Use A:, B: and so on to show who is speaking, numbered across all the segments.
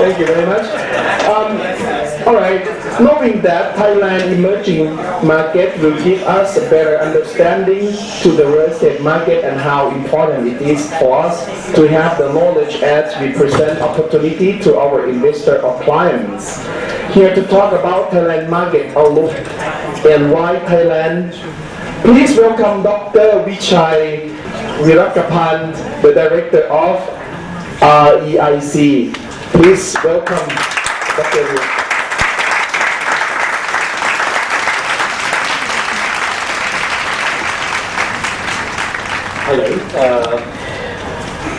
A: Thank you very much. All right. Knowing that Thailand emerging market will give us a better understanding to the real estate market and how important it is for us to have the knowledge as we present opportunity to our investor or clients. Here to talk about Thailand market outlook and why Thailand. Please welcome Dr. Vichai Viratkapan, the director of REIC. Please welcome Dr.
B: Hello.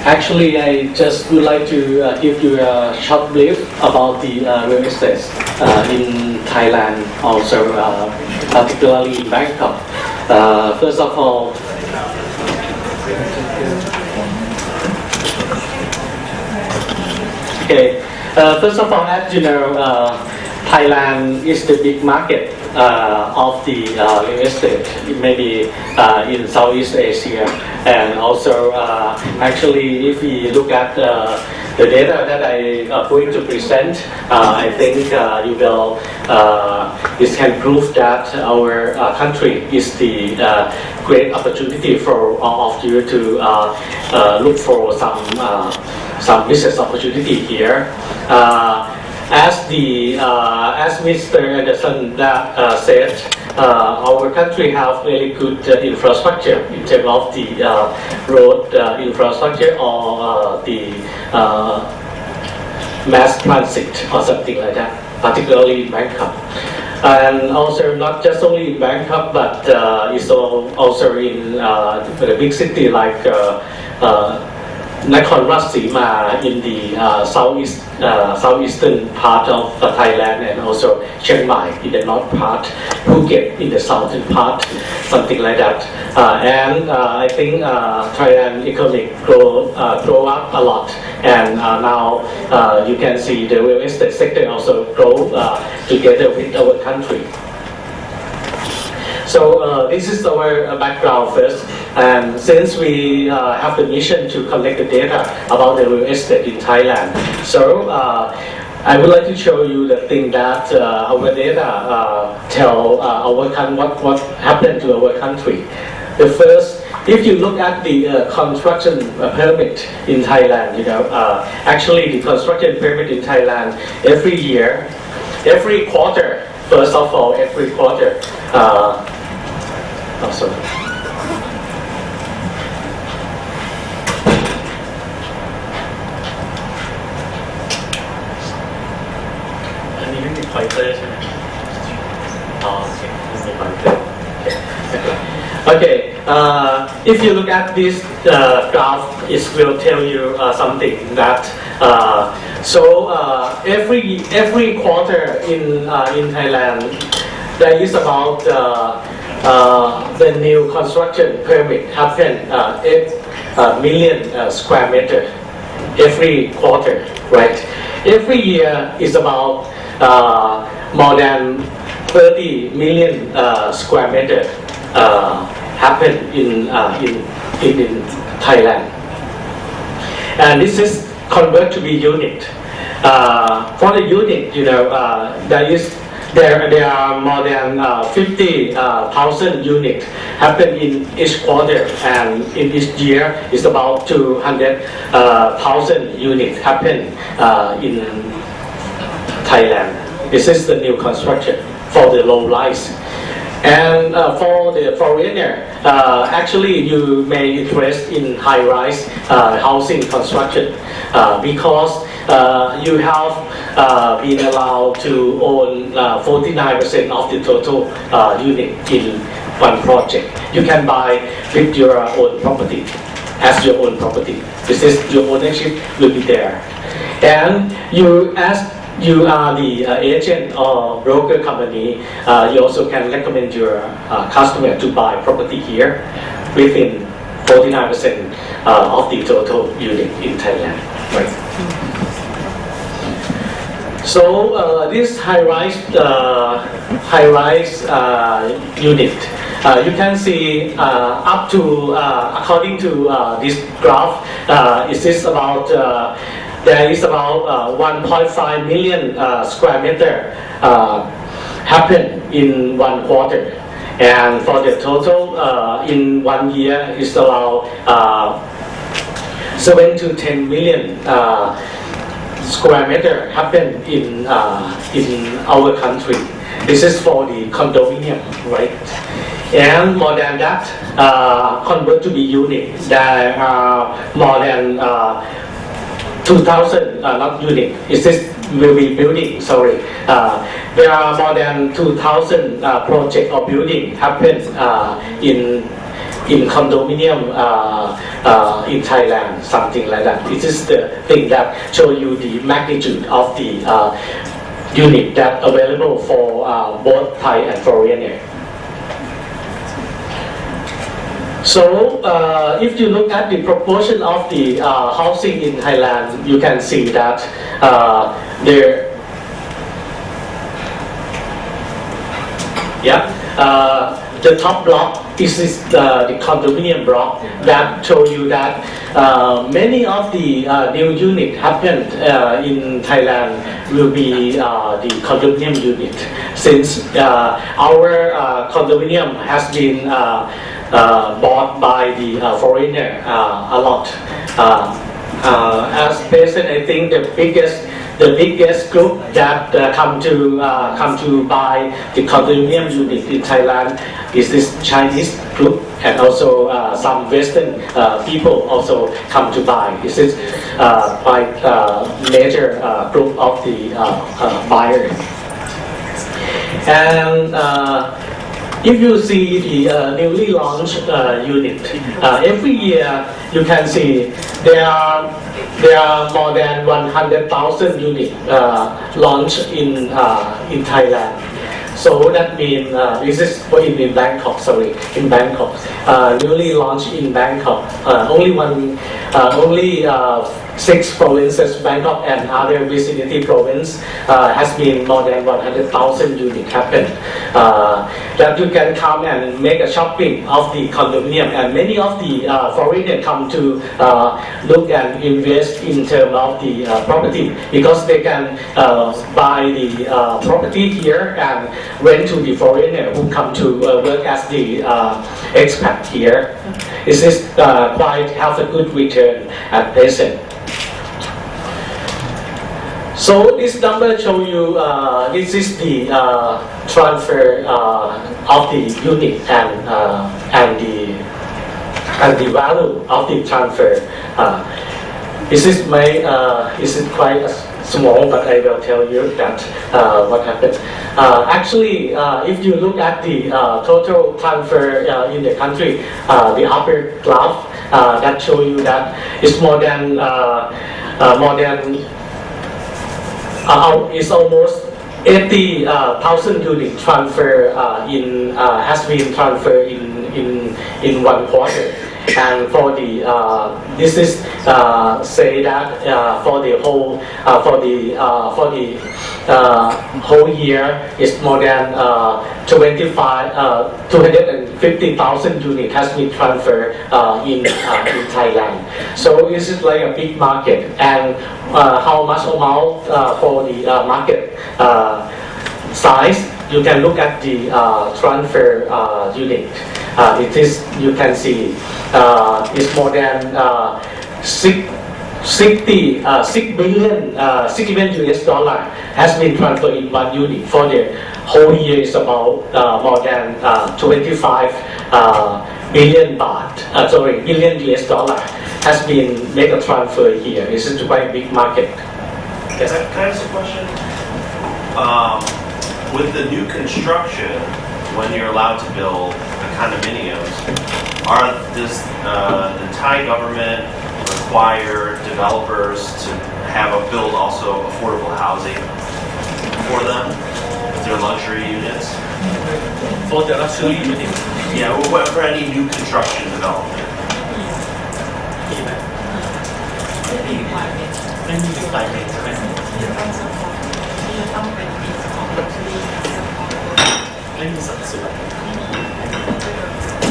B: Actually, I just would like to give you a short brief about the real estate in Thailand, also particularly in Bangkok. First of all, as you know, Thailand is the big market of the real estate, maybe in Southeast Asia, and also actually, if we look at the data that I am going to present, I think you will this can prove that our country is the great opportunity for all of you to look for some business opportunity here. As Mr. Anderson said, our country have very good infrastructure in terms of the road infrastructure or the mass transit or something like that, particularly in Bangkok. And also not just only in Bangkok, but it's also in the big city like Nakhon Ratchasima in the southeastern part of Thailand, and also Chiang Mai in the north part, Phuket in the southern part, something like that. And I think Thailand economic grow up a lot, and now you can see the real estate sector also grow together with our country. So this is our background first, and since we have the mission to collect the data about the real estate in Thailand, so I would like to show you the thing that our data tell what happened to our country. The first, if you look at the construction permit in Thailand, you know, actually the construction permit in Thailand every year, every quarter. First of all, every quarter. Also. อันนี้ไม่มีพอยเตอร์ใช่ไหมอ๋อโอเคไม่มีพอยเตอร์ Okay. If you look at this graph, it will tell you something that every quarter in Thailand there is about the new construction permit happen 8 million square meter every quarter, right? Every year is about more than 30 million square meter happen in Thailand, and this is convert to be unit. For the unit, you know, there are more than 50,000 units happen in each quarter, and in each year is about 200,000 units happen in Thailand. This is the new construction for the low rise. And for the foreigner, actually you may interest in high-rise housing construction because you have been allowed to own 49% of the total unit in one project. You can buy with your own property, as your own property. This is your ownership will be there, and you are the agent or broker company, you also can recommend your customer to buy property here within 49% of the total unit in Thailand. Right. So this high-rise unit, you can see up to according to this graph, it is about there is about 1.5 million square meter happen in one quarter, and for the total in 1 year is around 7 to 10 million square meter happen in our country. This is for the condominium, right? And more than that, convert to be unit. There are more than 2,000, not unit. It is will be building. Sorry, there are more than 2,000 project or building happen in condominium in Thailand, something like that. This is the thing that show you the magnitude of the unit that available for both Thai and foreigner. So if you look at the proportion of the housing in Thailand, you can see that the top block is the condominium block that show you that many of the new unit happened in Thailand will be the condominium unit, since our condominium has been bought by the foreigner a lot. As present, I think the biggest group that come to buy the condominium unit in Thailand is this Chinese group, and also some Western people also come to buy. This is quite major group of the buyers. And if you see the newly launched unit, every year you can see there are more than 100,000 units launched in Thailand. So that means this is in Bangkok. Sorry, in Bangkok, newly launched in Bangkok. Only 6 provinces, Bangkok and other vicinity province, has been more than 100,000 units happen. That you can come and make a shopping of the condominium, and many of the foreigners come to look and invest in terms of the property, because they can buy the property here and rent to the foreigner who come to work as the expat here. This is quite have a good return at present. So this number show you this is the transfer of the unit and the value of the transfer. This is quite small, but I will tell you that what happened. Actually, if you look at the total transfer in the country, the upper graph that show you that it's more than it's almost 80,000 units transfer has been transferred in 1 quarter. And for the this is say that for the whole year is more than 250,000 units has been transferred in Thailand. So this is like a big market, and how much amount for the market size, you can look at the transfer unit. It is, you can see it's more than 6 billion US dollar has been transferred in 1 unit. For the whole year is about more than 25 billion US dollar has been made a transfer here. This is quite a big market.
C: Yes. Can I ask a question? With the new construction, when you're allowed to build condominiums, does the Thai government require developers to build also affordable housing for them, their luxury units?
B: For the luxury unit?
C: Yeah, for any new construction development.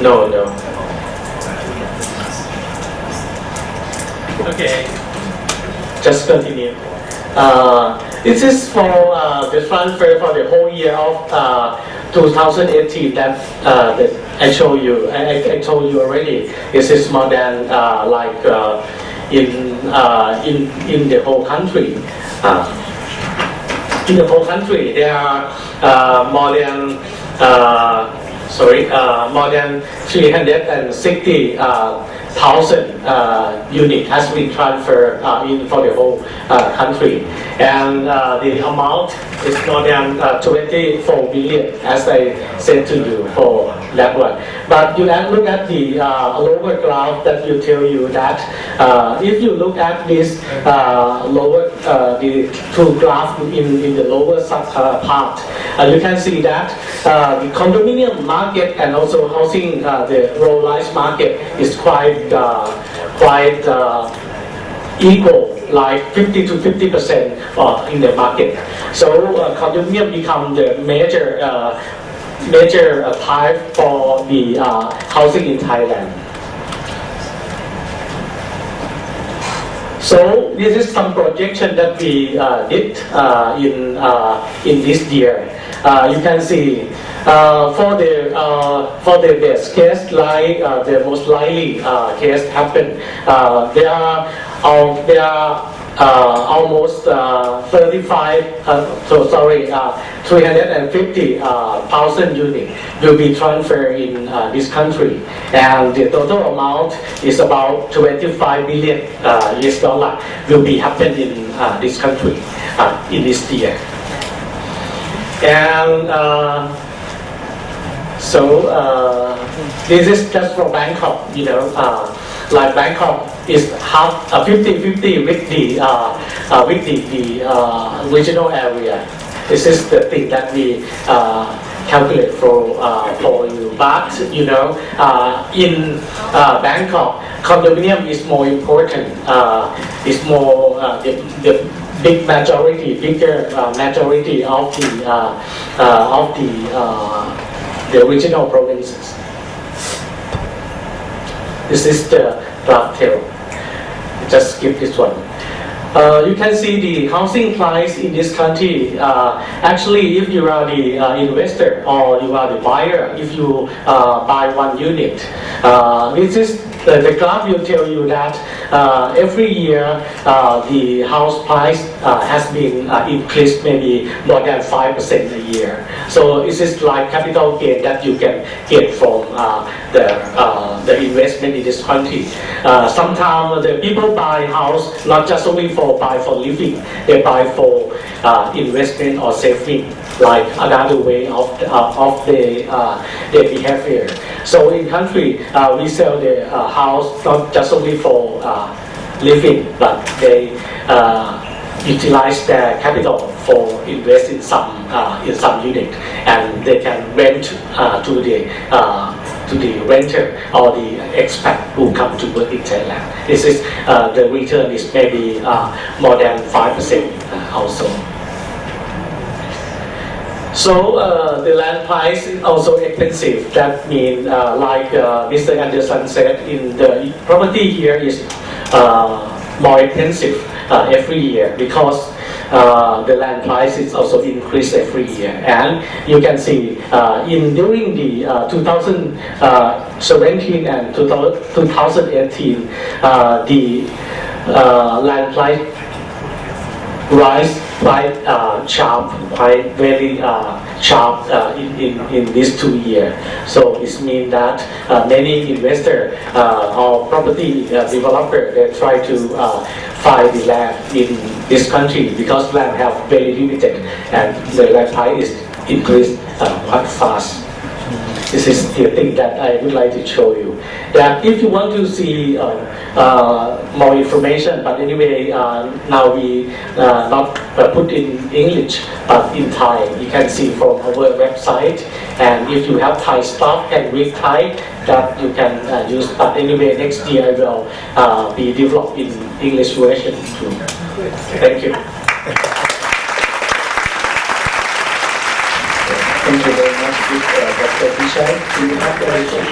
B: No. Okay. just continue. This is for the transfer for the whole year of 2018 that I showed you. I told you already. This is more than in the whole country. In the whole country, there are more than more than 360,000 units has been transferred for the whole country, and the amount is more than 24 billion, as I said to you for that one. But you look at the lower graph that will tell you that if you look at this the two graphs in the lower part, you can see that the condominium market and also housing, the low-rise market is quite equal, like 50 to 50% in the market. So condominium become the major type for the housing in Thailand. So this is some projection that we did in this year. You can see for the best case, like the most likely case happen, there are almost 350,000 units will be transferred in this country, and the total amount is about 25 billion US dollar will be happen in this country in this year. And this is just for Bangkok, you know, like Bangkok is half 50-50 with the regional area. This is the thing that we calculate for you. But you know, in Bangkok, condominium is more important. It's more the bigger majority of the regional provinces. This is the graph tail. Just skip this one. You can see the housing price in this country. Actually, if you are the investor or you are the buyer, if you buy one unit, this is the graph will tell you that every year the house price has been increased maybe more than 5% a year. So this is like capital gain that you can get from the investment in this country. Sometimes the people buy house not just only for living, they buy for investment or saving, like another way of their behavior. So in country, we sell the house not just only for living, but they utilize their capital for invest in some unit, and they can rent to the renter or the expat who come to work in Thailand. This is the return is maybe more than 5% also. So the land price is also expensive. That means, like Mr. Anderson said, in the property here is more expensive every year because the land price is also increased every year. And you can see during the 2017 and 2018, the land price rise quite sharp, quite very sharp in these 2 years. So it means that many investors or property developers, they try to find the land in this country because land have very limited and the land price is increased quite fast. This is the thing that I would like to show you. That if you want to see more information, but anyway, now we not put in English, but in Thai, you can see from our website. And if you have Thai stock and read Thai, that you can use. But anyway, next year I will be developed in English version too. Thank you. Thank you very much, Dr. Vichai. Do you have the question?